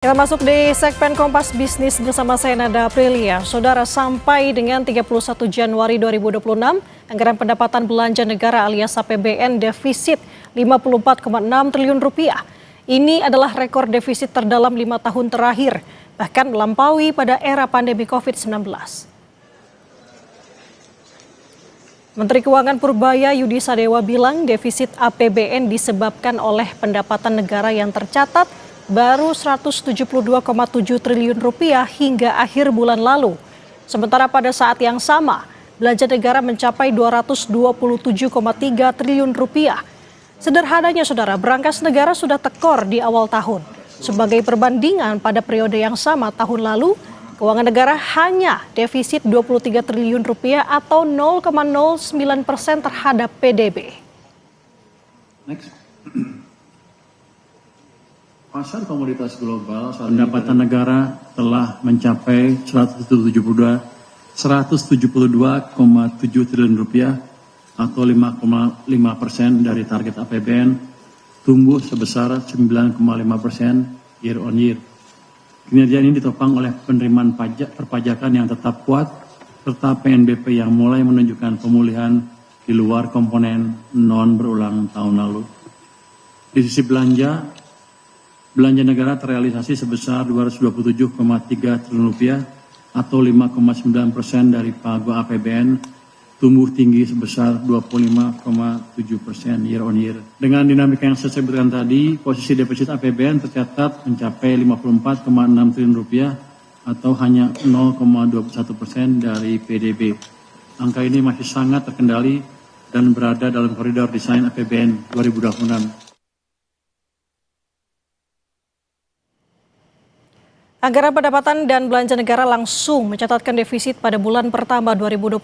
Kita masuk di segmen Kompas Bisnis bersama saya Nada Aprilia. Saudara, sampai dengan 31 Januari 2026, anggaran pendapatan belanja negara alias APBN defisit 54,6 triliun rupiah. Ini adalah rekor defisit terdalam 5 tahun terakhir, bahkan melampaui pada era pandemi COVID-19. Menteri Keuangan Purbaya Yudi Sadewa bilang defisit APBN disebabkan oleh pendapatan negara yang tercatat baru 172,7 triliun rupiah hingga akhir bulan lalu. Sementara pada saat yang sama, belanja negara mencapai 227,3 triliun rupiah. Sederhananya saudara, berangkas negara sudah tekor di awal tahun. Sebagai perbandingan pada periode yang sama tahun lalu, keuangan negara hanya defisit 23 triliun rupiah atau 0,09% terhadap PDB. Next. Pasar komoditas global pendapatan negara telah mencapai 172,7 triliun rupiah atau 5,5% dari target APBN, tumbuh sebesar 9,5% year on year. Kinerja ini ditopang oleh penerimaan pajak perpajakan yang tetap kuat serta PNBP yang mulai menunjukkan pemulihan di luar komponen non berulang tahun lalu. Di sisi belanja negara terrealisasi sebesar 227,3 triliun rupiah atau 5,9% dari pagu APBN, tumbuh tinggi sebesar 25,7% year on year. Dengan dinamika yang saya sebutkan tadi, posisi defisit APBN tercatat mencapai 54,6 triliun rupiah atau hanya 0,21% dari PDB. Angka ini masih sangat terkendali dan berada dalam koridor desain APBN 2026. Anggaran pendapatan dan belanja negara langsung mencatatkan defisit pada bulan pertama 2026.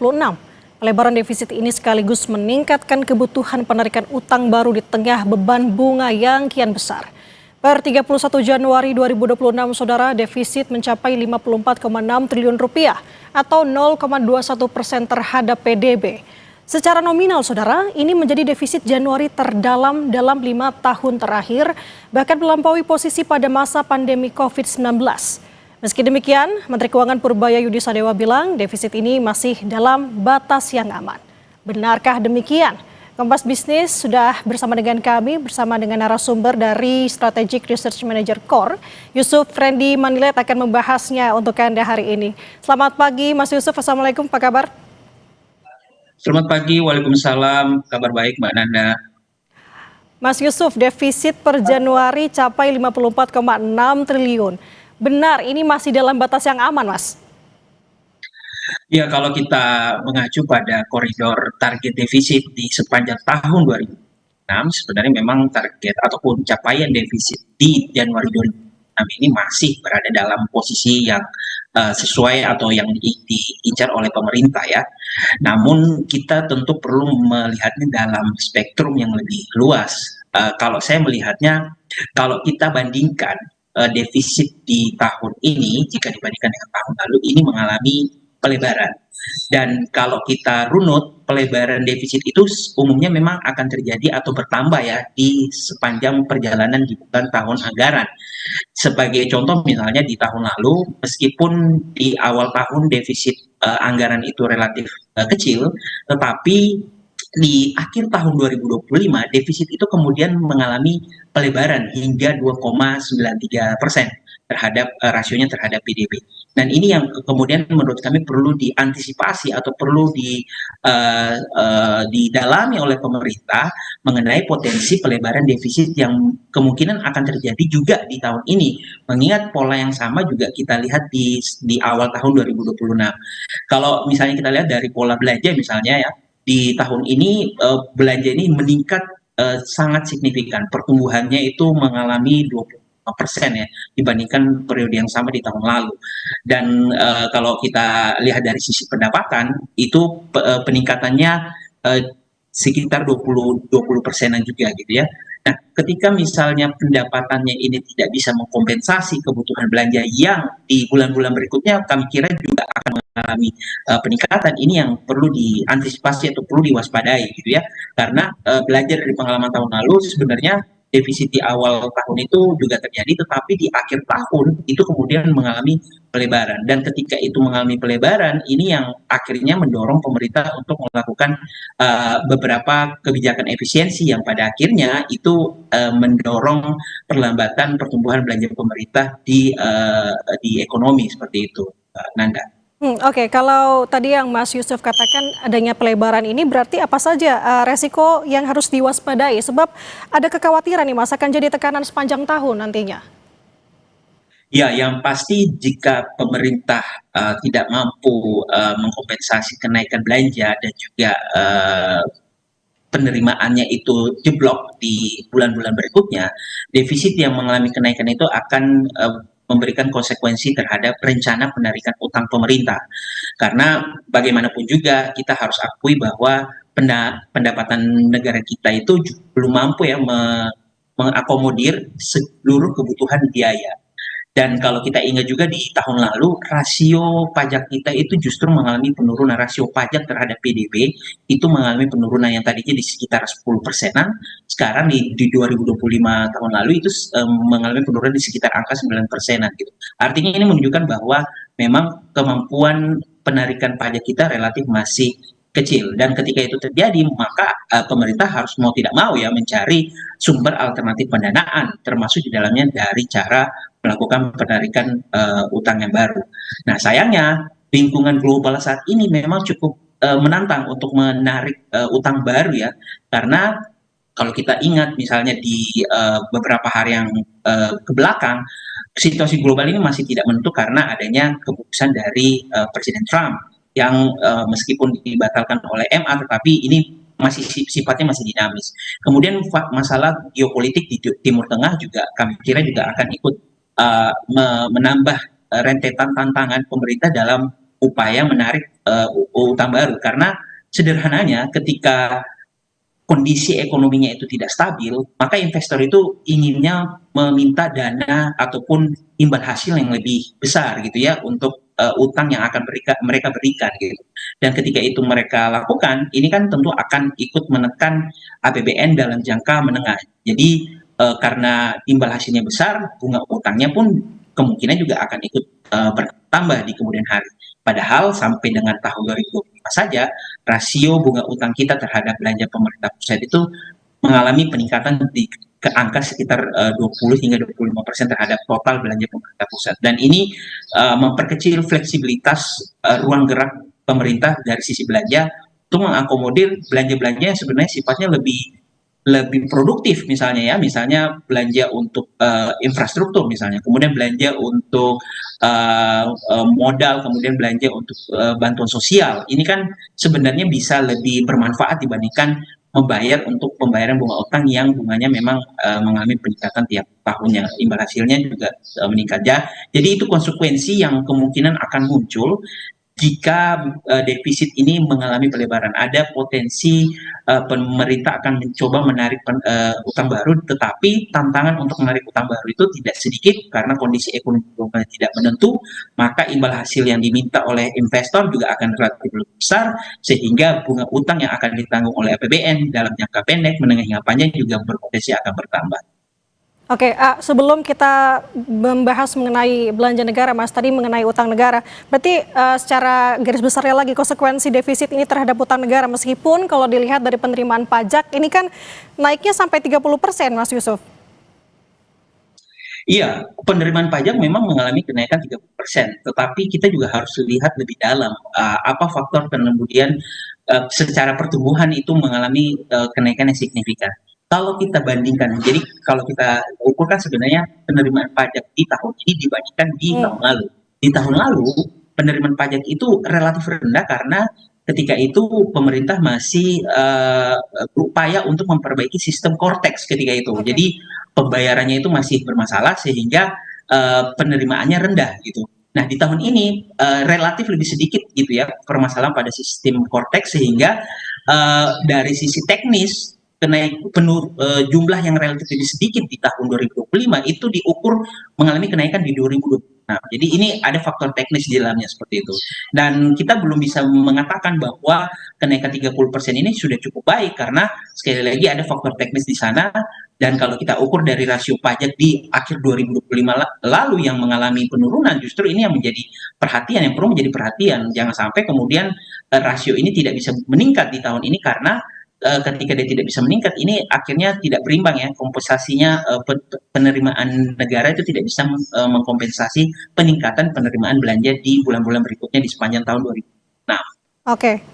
Pelebaran defisit ini sekaligus meningkatkan kebutuhan penarikan utang baru di tengah beban bunga yang kian besar. Per 31 Januari 2026, saudara, defisit mencapai 54,6 triliun rupiah atau 0,21% terhadap PDB. Secara nominal, saudara, ini menjadi defisit Januari terdalam dalam 5 tahun terakhir, bahkan melampaui posisi pada masa pandemi COVID-19. Meski demikian, Menteri Keuangan Purbaya Yudi Sadewa bilang defisit ini masih dalam batas yang aman. Benarkah demikian? Kompas Bisnis sudah bersama dengan kami, bersama dengan narasumber dari Strategic Research Manager Core, Yusuf Randy Manilet akan membahasnya untuk Anda hari ini. Selamat pagi Mas Yusuf, Assalamualaikum, apa kabar? Selamat pagi, waalaikumsalam, kabar baik Mbak Nanda. Mas Yusuf, defisit per Januari capai 54,6 triliun. Benar, ini masih dalam batas yang aman, Mas? Ya, kalau kita mengacu pada koridor target defisit di sepanjang tahun 2006, sebenarnya memang target ataupun capaian defisit di Januari 2006 ini masih berada dalam posisi yang sesuai atau yang diincar oleh pemerintah ya. Namun kita tentu perlu melihatnya dalam spektrum yang lebih luas. Kalau saya melihatnya, kalau kita bandingkan defisit di tahun ini jika dibandingkan dengan tahun lalu, ini mengalami pelebaran. Dan kalau kita runut, pelebaran defisit itu umumnya memang akan terjadi atau bertambah ya di sepanjang perjalanan di bulan tahun anggaran. Sebagai contoh misalnya di tahun lalu, meskipun di awal tahun defisit anggaran itu relatif kecil, tetapi di akhir tahun 2025 defisit itu kemudian mengalami pelebaran hingga 2,93% terhadap rasionya terhadap PDB. Dan ini yang kemudian menurut kami perlu diantisipasi atau perlu didalami oleh pemerintah mengenai potensi pelebaran defisit yang kemungkinan akan terjadi juga di tahun ini. Mengingat pola yang sama juga kita lihat di awal tahun 2026. Kalau misalnya kita lihat dari pola belanja misalnya ya, di tahun ini belanja ini meningkat sangat signifikan. Pertumbuhannya itu mengalami 20% ya dibandingkan periode yang sama di tahun lalu. Dan kalau kita lihat dari sisi pendapatan itu peningkatannya sekitar 20%-an juga gitu ya. Nah, ketika misalnya pendapatannya ini tidak bisa mengkompensasi kebutuhan belanja yang di bulan-bulan berikutnya, kami kira juga akan mengalami peningkatan. Ini yang perlu diantisipasi atau perlu diwaspadai gitu ya. Karena belajar dari pengalaman tahun lalu sebenarnya defisit di awal tahun itu juga terjadi, tetapi di akhir tahun itu kemudian mengalami pelebaran. Dan ketika itu mengalami pelebaran, ini yang akhirnya mendorong pemerintah untuk melakukan beberapa kebijakan efisiensi yang pada akhirnya itu mendorong perlambatan pertumbuhan belanja pemerintah di ekonomi seperti itu, Nanda. Oke, kalau tadi yang Mas Yusuf katakan adanya pelebaran ini berarti apa saja resiko yang harus diwaspadai? Sebab ada kekhawatiran nih Mas akan jadi tekanan sepanjang tahun nantinya. Ya, yang pasti jika pemerintah tidak mampu mengkompensasi kenaikan belanja dan juga penerimaannya itu jeblok di bulan-bulan berikutnya, defisit yang mengalami kenaikan itu akan memberikan konsekuensi terhadap rencana penarikan utang pemerintah. Karena bagaimanapun juga kita harus akui bahwa pendapatan negara kita itu belum mampu ya mengakomodir seluruh kebutuhan biaya. Dan kalau kita ingat juga di tahun lalu, rasio pajak kita itu justru mengalami penurunan. Rasio pajak terhadap PDB itu mengalami penurunan yang tadinya di sekitar 10 persenan, sekarang di 2025 tahun lalu itu mengalami penurunan di sekitar angka 9 persenan. Gitu. Artinya ini menunjukkan bahwa memang kemampuan penarikan pajak kita relatif masih kecil, dan ketika itu terjadi maka pemerintah harus mau tidak mau ya mencari sumber alternatif pendanaan, termasuk di dalamnya dari cara melakukan penarikan utang yang baru. Nah sayangnya lingkungan global saat ini memang cukup menantang untuk menarik utang baru ya, karena kalau kita ingat misalnya di beberapa hari yang kebelakang, situasi global ini masih tidak menentu karena adanya keputusan dari Presiden Trump yang meskipun dibatalkan oleh MA, tetapi ini masih sifatnya masih dinamis. Kemudian masalah geopolitik di Timur Tengah juga kami kira juga akan ikut menambah rentetan tantangan pemerintah dalam upaya menarik utang baru. Karena sederhananya ketika kondisi ekonominya itu tidak stabil, maka investor itu inginnya meminta dana ataupun imbal hasil yang lebih besar gitu ya untuk utang yang akan mereka berikan gitu. Dan ketika itu mereka lakukan, ini kan tentu akan ikut menekan APBN dalam jangka menengah. Jadi karena imbal hasilnya besar, bunga utangnya pun kemungkinan juga akan ikut bertambah di kemudian hari. Padahal sampai dengan tahun 2025 saja, rasio bunga utang kita terhadap belanja pemerintah pusat itu mengalami peningkatan ke angka sekitar 20 hingga 25% terhadap total belanja pemerintah pusat. Dan ini memperkecil fleksibilitas ruang gerak pemerintah dari sisi belanja untuk mengakomodir belanja-belanja yang sebenarnya sifatnya lebih produktif, misalnya belanja untuk infrastruktur misalnya, kemudian belanja untuk modal, kemudian belanja untuk bantuan sosial. Ini kan sebenarnya bisa lebih bermanfaat dibandingkan membayar untuk pembayaran bunga utang yang bunganya memang mengalami peningkatan tiap tahunnya, imbal hasilnya juga meningkat ya. Jadi itu konsekuensi yang kemungkinan akan muncul jika defisit ini mengalami pelebaran. Ada potensi pemerintah akan mencoba menarik utang baru, tetapi tantangan untuk menarik utang baru itu tidak sedikit karena kondisi ekonomi global tidak menentu, maka imbal hasil yang diminta oleh investor juga akan relatif lebih besar, sehingga bunga utang yang akan ditanggung oleh APBN dalam jangka pendek, menengah hingga panjang juga berpotensi akan bertambah. Oke, sebelum kita membahas mengenai belanja negara, Mas, tadi mengenai utang negara, berarti secara garis besarnya lagi konsekuensi defisit ini terhadap utang negara, meskipun kalau dilihat dari penerimaan pajak, ini kan naiknya sampai 30%, Mas Yusuf. Iya, penerimaan pajak memang mengalami kenaikan 30%, tetapi kita juga harus lihat lebih dalam apa faktor kemudian secara pertumbuhan itu mengalami kenaikan yang signifikan. Kalau kita bandingkan, jadi kalau kita ukurkan sebenarnya penerimaan pajak di tahun ini dibandingkan di tahun lalu. Di tahun lalu penerimaan pajak itu relatif rendah karena ketika itu pemerintah masih berupaya untuk memperbaiki sistem Cortex ketika itu. Jadi pembayarannya itu masih bermasalah sehingga penerimaannya rendah gitu. Nah di tahun ini relatif lebih sedikit gitu ya permasalahan pada sistem Cortex, sehingga dari sisi teknis jumlah yang relatif lebih sedikit di tahun 2025 itu diukur mengalami kenaikan di 2026. Jadi ini ada faktor teknis di dalamnya seperti itu. Dan kita belum bisa mengatakan bahwa kenaikan 30% ini sudah cukup baik karena sekali lagi ada faktor teknis di sana. Dan kalau kita ukur dari rasio pajak di akhir 2025 lalu yang mengalami penurunan, justru ini yang menjadi perhatian, yang perlu menjadi perhatian. Jangan sampai kemudian rasio ini tidak bisa meningkat di tahun ini karena ketika dia tidak bisa meningkat, ini akhirnya tidak berimbang ya, kompensasinya penerimaan negara itu tidak bisa mengkompensasi peningkatan penerimaan belanja di bulan-bulan berikutnya di sepanjang tahun 2026. Oke.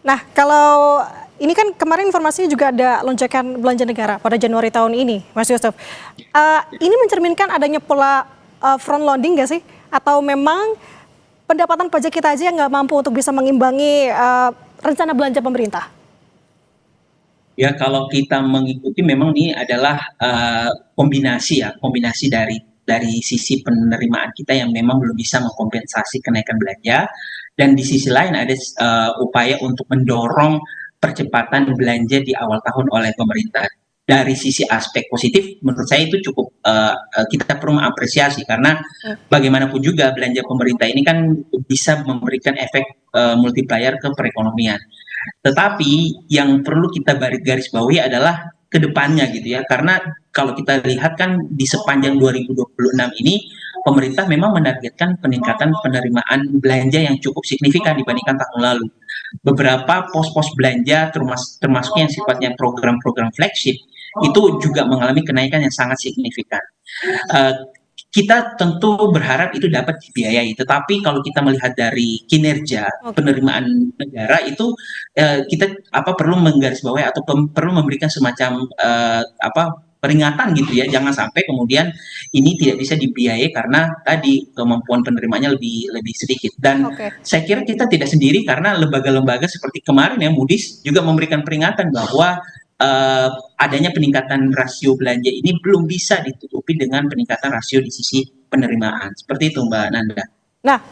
Nah, kalau ini kan kemarin informasinya juga ada lonjakan belanja negara pada Januari tahun ini, Mas Yusuf. Ini mencerminkan adanya pola front loading nggak sih? Atau memang pendapatan pajak kita aja yang nggak mampu untuk bisa mengimbangi rencana belanja pemerintah? Ya, kalau kita mengikuti memang ini adalah kombinasi dari sisi penerimaan kita yang memang belum bisa mengkompensasi kenaikan belanja, dan di sisi lain ada upaya untuk mendorong percepatan belanja di awal tahun oleh pemerintah. Dari sisi aspek positif, menurut saya itu cukup kita perlu mengapresiasi karena bagaimanapun juga belanja pemerintah ini kan bisa memberikan efek multiplier ke perekonomian. Tetapi yang perlu kita garis bawahi adalah ke depannya gitu ya. Karena kalau kita lihat kan di sepanjang 2026 ini pemerintah memang menargetkan peningkatan penerimaan belanja yang cukup signifikan dibandingkan tahun lalu. Beberapa pos-pos belanja termasuk yang sifatnya program-program flagship itu juga mengalami kenaikan yang sangat signifikan. Kita tentu berharap itu dapat dibiayai, tetapi kalau kita melihat dari kinerja penerimaan negara itu kita perlu menggarisbawahi atau perlu memberikan semacam peringatan gitu ya, jangan sampai kemudian ini tidak bisa dibiayai karena tadi kemampuan penerimaannya lebih sedikit. Dan saya kira kita tidak sendiri karena lembaga-lembaga seperti kemarin ya Moody's juga memberikan peringatan bahwa adanya peningkatan rasio belanja ini belum bisa ditutupi dengan peningkatan rasio di sisi penerimaan. Seperti itu Mbak Nanda. Nah,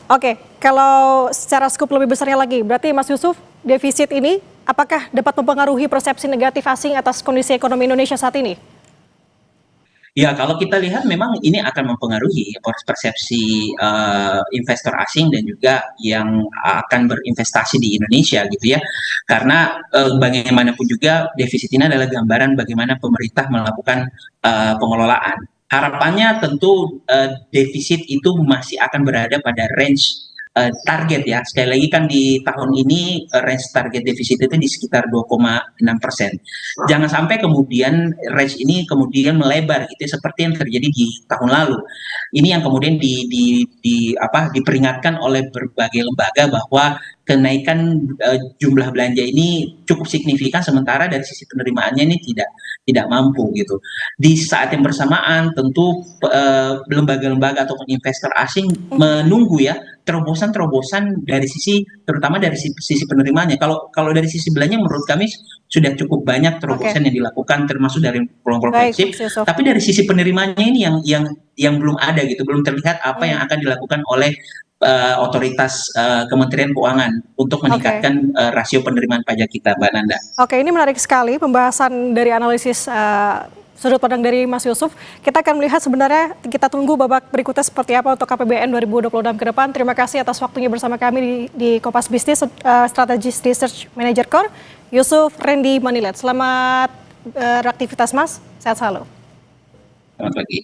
kalau secara skup lebih besarnya lagi, berarti Mas Yusuf, defisit ini apakah dapat mempengaruhi persepsi negatif asing atas kondisi ekonomi Indonesia saat ini? Ya, kalau kita lihat memang ini akan mempengaruhi persepsi investor asing dan juga yang akan berinvestasi di Indonesia gitu ya. Karena bagaimanapun juga defisit ini adalah gambaran bagaimana pemerintah melakukan pengelolaan. Harapannya tentu defisit itu masih akan berada pada range target ya. Sekali lagi kan di tahun ini range target defisit itu di sekitar 2,6%. Jangan sampai kemudian range ini kemudian melebar gitu ya, seperti yang terjadi di tahun lalu. Ini yang kemudian diperingatkan oleh berbagai lembaga bahwa kenaikan jumlah belanja ini cukup signifikan sementara dari sisi penerimaannya ini tidak mampu gitu. Di saat yang bersamaan tentu lembaga-lembaga ataupun investor asing menunggu ya terobosan dari sisi terutama dari sisi penerimaannya. Kalau dari sisi belanja menurut kami sudah cukup banyak terobosan yang dilakukan termasuk dari program-program flagship. Tapi dari sisi penerimaannya ini yang belum ada gitu, belum terlihat apa yang akan dilakukan oleh otoritas Kementerian Keuangan untuk meningkatkan rasio penerimaan pajak kita, Mbak Nanda. Ini menarik sekali pembahasan dari analisis sudut pandang dari Mas Yusuf. Kita akan melihat sebenarnya, kita tunggu babak berikutnya seperti apa untuk KPBN 2026 ke depan. Terima kasih atas waktunya bersama kami di Kompas Bisnis, Strategis Research Manager Core, Yusuf Randy Manilet. Selamat beraktivitas Mas, sehat selalu. Selamat pagi.